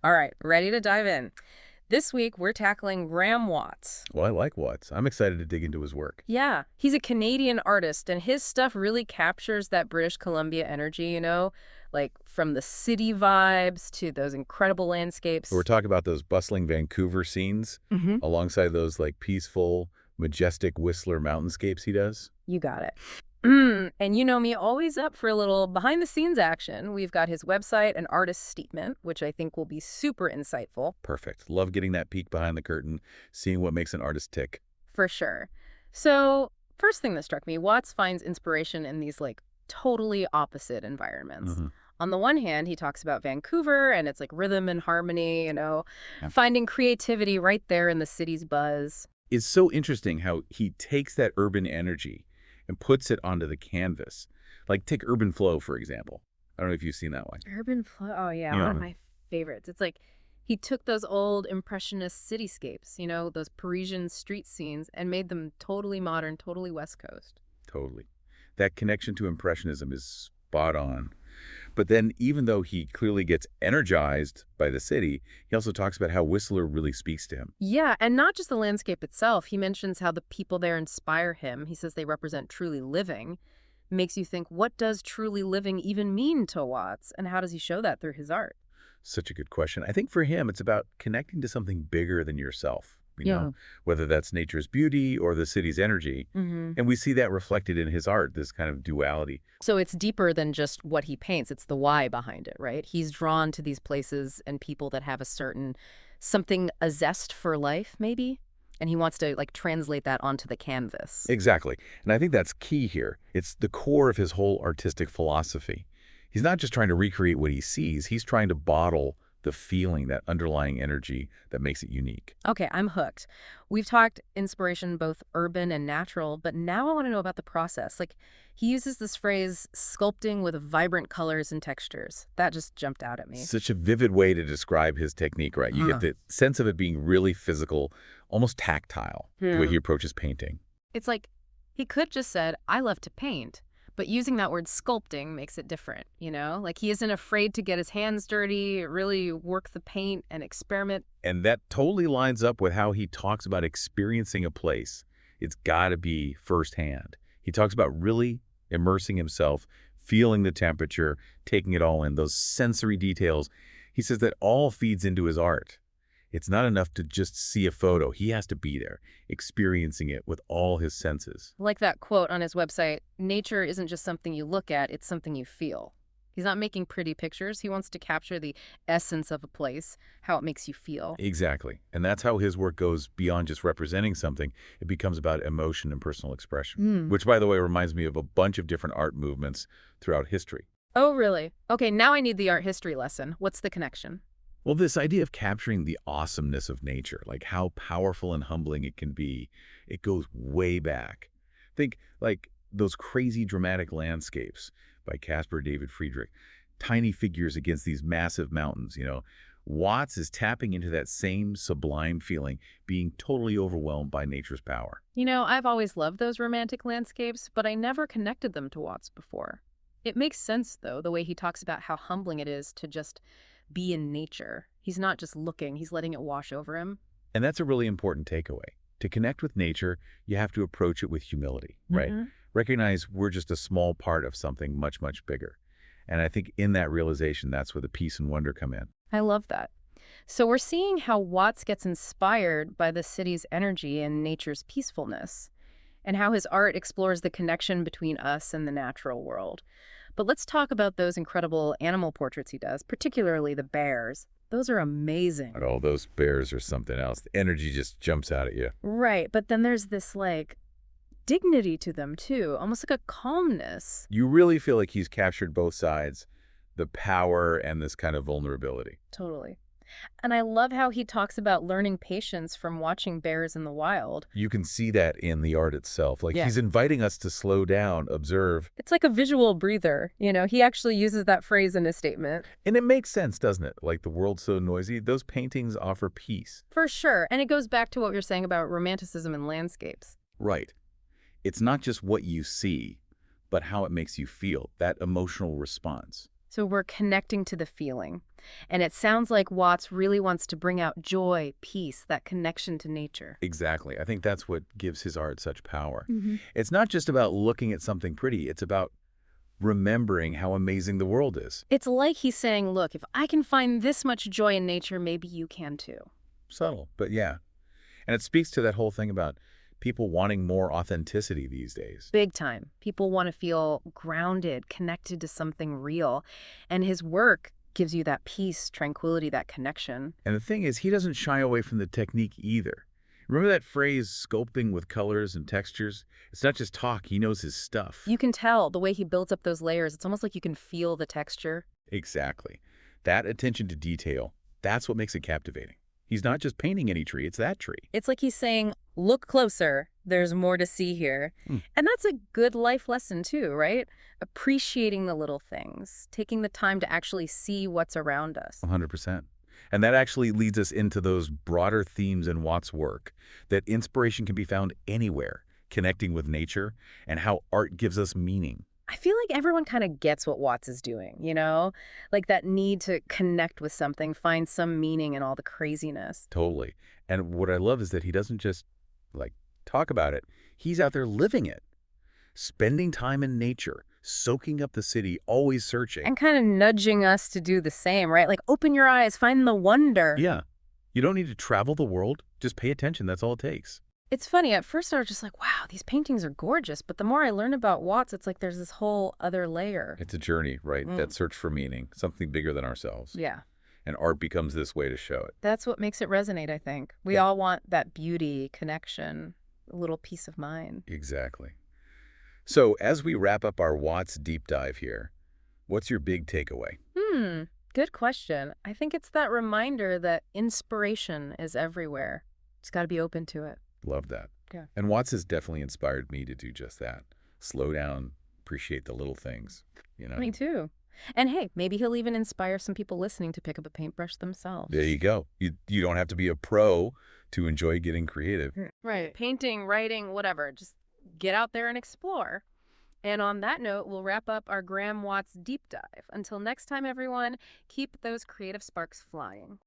All right, ready to dive in. This week, we're tackling Graham Watts. Well, I like Watts. I'm excited to dig into his work. Yeah, he's a Canadian artist, and his stuff really captures that British Columbia energy, like from the city vibes to those incredible We're landscapes. talking about those bustling Vancouver scenes Hmm. alongside those like peaceful, majestic Whistler mountainscapes he does. You got it. And you know me, always up for a little behind the scenes action. We've got his website and artist statement, which I think will be super insightful. Perfect. Love getting that peek behind the curtain, seeing what makes an artist tick. For sure. So, first thing that struck me, Watts finds inspiration in these like totally opposite environments. Hmm. On the one hand, he talks about Vancouver and it's like rhythm and harmony, Yeah. finding creativity right there in the city's buzz. It's so interesting how he takes that urban energy and puts it onto the canvas. Like take Urban Flow, for example. I don't know if you've seen that one. Urban flow. Oh, yeah, one of Yeah. my favorites. It's like he took those old impressionist cityscapes, those Parisian street scenes, and made them totally modern, totally West Coast. Totally. That connection to Impressionism is spot on. But then, even though he clearly gets energized by the city, he also talks about how Whistler really speaks to him. Yeah, and not just the landscape itself. He mentions how the people there inspire him. He says they represent truly living. Makes you think, what does truly living even mean to Watts? And how does he show that through his art? Such a good question. I think for him, it's about connecting to something bigger than yourself, Yeah. whether that's nature's beauty or the city's energy. Hmm. And we see that reflected in his art, this kind of duality. So it's deeper than just what he paints. It's the why behind it, right? He's drawn to these places and people that have a certain something, a zest for life, maybe? And he wants to like translate that onto the canvas. Exactly. And I think that's key here. It's the core of his whole artistic philosophy. He's not just trying to recreate what he sees, he's trying to bottle the feeling, that underlying energy that makes it unique. Okay, I'm hooked. We've talked inspiration both urban and natural, but now I want to know about the process. Like, he uses this phrase, sculpting with vibrant colors and textures. That just jumped out at me. Such a vivid way to describe his technique, right? You get Huh. the sense of it being really physical, almost tactile, the way Yeah. he approaches painting. It's like he could just said, I love to paint, but using that word sculpting makes it different, Like he isn't afraid to get his hands dirty, really work the paint and experiment. And that totally lines up with how he talks about experiencing a place. It's got to be firsthand. He talks about really immersing himself, feeling the temperature, taking it all in, those sensory details. He says that all feeds into his art. It's not enough to just see a photo. He has to be there, experiencing it with all his senses. Like that quote on his website, nature isn't just something you look at, it's something you feel. He's not making pretty pictures. He wants to capture the essence of a place, how it makes you feel. Exactly. And that's how his work goes beyond just representing something. It becomes about emotion and personal expression, which, by the way, reminds me of a bunch of different art movements throughout history. Oh, really? Okay, now I need the art history lesson. What's the connection? Well, this idea of capturing the awesomeness of nature, like how powerful and humbling it can be, it goes way back. Think like those crazy dramatic landscapes by Caspar David Friedrich, tiny figures against these massive mountains. Watts is tapping into that same sublime feeling, being totally overwhelmed by nature's power. I've always loved those romantic landscapes, but I never connected them to Watts before. It makes sense, though, the way he talks about how humbling it is to just be in nature. He's not just looking, he's letting it wash over him. And that's a really important takeaway. To connect with nature, you have to approach it with humility, right? Hmm. Recognize we're just a small part of something much, much bigger. And I think in that realization, that's where the peace and wonder come in. I love that. So we're seeing how Watts gets inspired by the city's energy and nature's peacefulness, and how his art explores the connection between us and the natural world. But let's talk about those incredible animal portraits he does, particularly the bears. Those are amazing. But all those bears are something else. The energy just jumps out at you. Right, but then there's this like dignity to them too, almost like a calmness. You really feel like he's captured both sides, the power and this kind of vulnerability. Totally. And I love how he talks about learning patience from watching bears in the wild. You can see that in the art itself. Like Yeah. he's inviting us to slow down, observe. It's like a visual breather, He actually uses that phrase in his statement. And it makes sense, doesn't it? Like the world's so noisy. Those paintings offer peace. For sure. And it goes back to what we were saying about romanticism in landscapes. Right. It's not just what you see, but how it makes you feel, that emotional response. So we're connecting to the feeling. And it sounds like Watts really wants to bring out joy, peace, that connection to nature. Exactly. I think that's what gives his art such power. Hmm. It's not just about looking at something pretty. It's about remembering how amazing the world is. It's like he's saying, look, if I can find this much joy in nature, maybe you can too. Subtle, but yeah. And it speaks to that whole thing about people wanting more authenticity these days. Big time. People want to feel grounded, connected to something real. And his work gives you that peace, tranquility, that connection. And the thing is, he doesn't shy away from the technique either. Remember that phrase, sculpting with colors and textures? It's not just talk, he knows his stuff. You can tell the way he builds up those layers. It's almost like you can feel the texture. Exactly. That attention to detail, that's what makes it captivating. He's not just painting any tree, it's that tree. It's like he's saying, look closer. There's more to see here. Hmm. And that's a good life lesson too, right? Appreciating the little things, taking the time to actually see what's around us. 100%. And that actually leads us into those broader themes in Watt's work, that inspiration can be found anywhere, connecting with nature, and how art gives us meaning. I feel like everyone kind of gets what Watts is doing, you know? Like that need to connect with something, find some meaning in all the craziness. Totally. And what I love is that he doesn't just, like, talk about it. He's out there living it, spending time in nature, soaking up the city, always searching. And kind of nudging us to do the same, right? Like open your eyes, find the wonder. Yeah. You don't need to travel the world. Just pay attention. That's all it takes. It's funny, at first I was just like, wow, these paintings are gorgeous. But the more I learn about Watts, it's like there's this whole other layer. It's a journey, right? That search for meaning, something bigger than ourselves. Yeah. And art becomes this way to show it. That's what makes it resonate, I think. We all want that beauty, connection, a little peace of mind. Exactly. So as we wrap up our Watts deep dive here, what's your big takeaway? Good question. I think it's that reminder that inspiration is everywhere. Just got to be open to it. Love that. Yeah. And Watts has definitely inspired me to do just that. Slow down, appreciate the little things, you know? Me too. And hey, maybe he'll even inspire some people listening to pick up a paintbrush themselves. There you go. You don't have to be a pro to enjoy getting creative. Right. Painting, writing, whatever. Just get out there and explore. And on that note, we'll wrap up our Graham Watts deep dive. Until next time, everyone, keep those creative sparks flying.